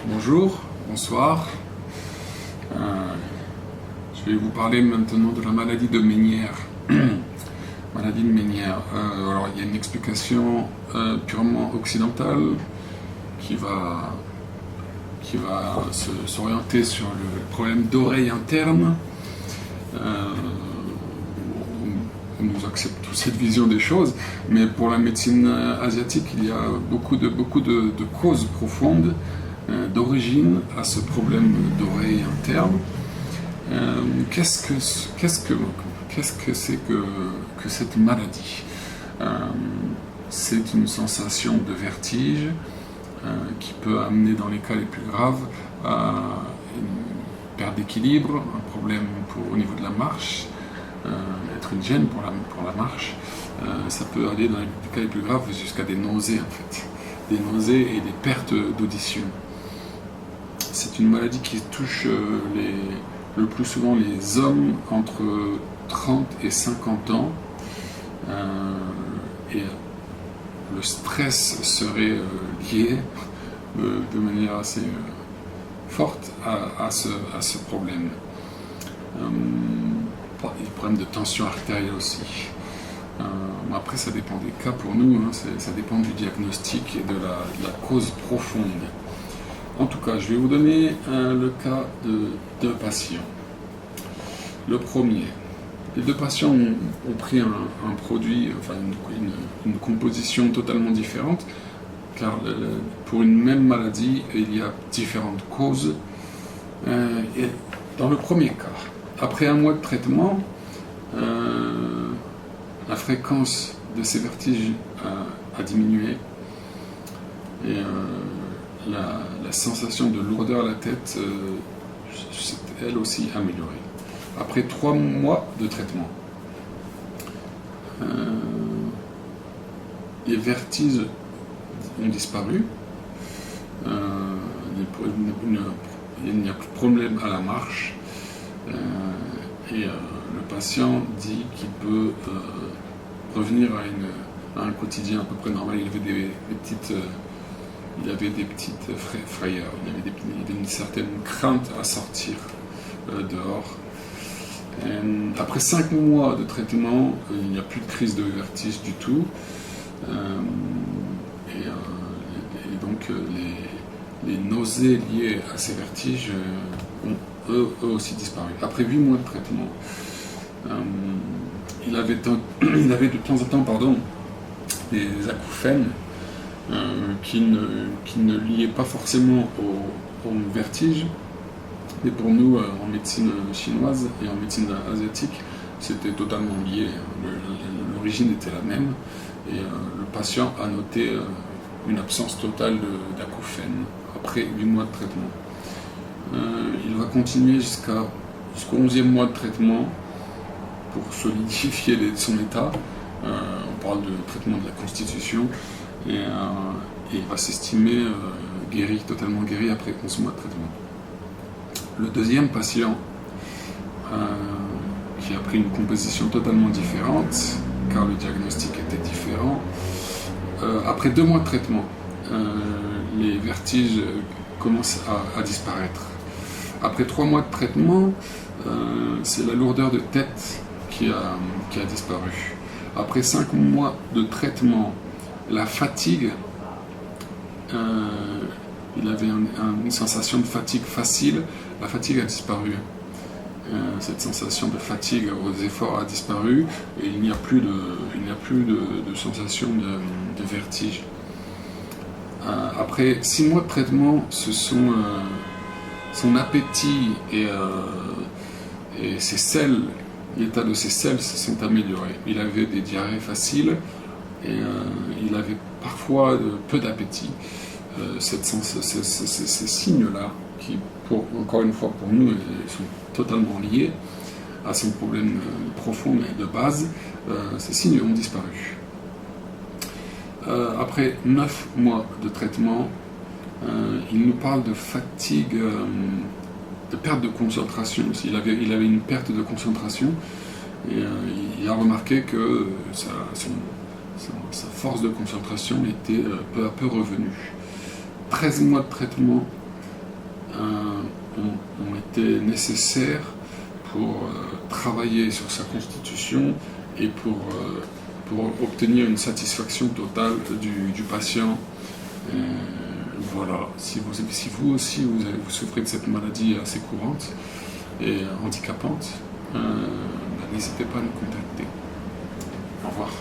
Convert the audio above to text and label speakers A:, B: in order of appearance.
A: Bonjour, bonsoir. Je vais vous parler maintenant de la maladie de Ménière. Maladie de Ménière. Alors, il y a une explication purement occidentale qui va s'orienter sur le problème d'oreille interne. Nous acceptons cette vision des choses, mais pour la médecine asiatique, il y a beaucoup de causes profondes d'origine à ce problème d'oreille interne. Qu'est-ce que c'est que cette maladie? C'est une sensation de vertige qui peut amener dans les cas les plus graves à une perte d'équilibre, un problème au niveau de la marche, être une gêne pour la marche. Ça peut aller dans les cas les plus graves jusqu'à des nausées en fait, des nausées et des pertes d'audition. C'est une maladie qui touche le plus souvent les hommes entre 30 et 50 ans. Et le stress serait lié de manière assez forte à ce problème. Les problèmes de tension artérielle aussi. Après, ça dépend des cas pour nous, ça dépend du diagnostic et de la cause profonde. En tout cas, je vais vous donner le cas de deux patients. Le premier, les deux patients ont pris un produit, enfin une composition totalement différente, car pour une même maladie, il y a différentes causes. Et dans le premier cas, après un mois de traitement, la fréquence de ces vertiges a diminué et la sensation de lourdeur à la tête s'est elle aussi améliorée. Après 3 mois de traitement, les vertiges ont disparu, il n'y a plus de problème à la marche, et le patient dit qu'il peut revenir à un quotidien à peu près normal. Il avait des petites frayeurs, il avait une certaine crainte à sortir dehors. Après 5 mois de traitement, il n'y a plus de crise de vertige du tout. Et donc les nausées liées à ces vertiges ont eux aussi disparu. Après 8 mois de traitement, il avait de temps en temps des acouphènes qui ne liaient pas forcément au vertige. Mais pour nous, en médecine chinoise et en médecine asiatique, c'était totalement lié. L'origine était la même. Et le patient a noté une absence totale d'acouphènes après 8 mois de traitement. Il va continuer jusqu'au 11e mois de traitement pour solidifier son état. On parle de traitement de la constitution. Et il va s'estimer totalement guéri après 11 mois de traitement. Le deuxième patient, qui a pris une composition totalement différente, car le diagnostic était différent, après 2 mois de traitement, les vertiges commencent à disparaître. Après 3 mois de traitement, c'est la lourdeur de tête qui a disparu. Après 5 mois de traitement, la fatigue, il avait une sensation de fatigue facile, la fatigue a disparu. Cette sensation de fatigue aux efforts a disparu et il n'y a plus de sensation de vertige. Après 6 mois de traitement, son appétit et ses selles, l'état de ses selles se sont améliorés. Il avait des diarrhées faciles et il avait parfois peu d'appétit. Ces signes-là, qui encore une fois pour nous sont totalement liés à son problème profond et de base, ces signes ont disparu. Après 9 mois de traitement, il nous parle de fatigue, de perte de concentration aussi. Il avait une perte de concentration et il a remarqué que sa force de concentration était peu à peu revenue. 13 mois de traitement, ont été nécessaires pour travailler sur sa constitution et pour obtenir une satisfaction totale du patient. Voilà, si vous aussi vous souffrez de cette maladie assez courante et handicapante, n'hésitez pas à nous contacter. Au revoir.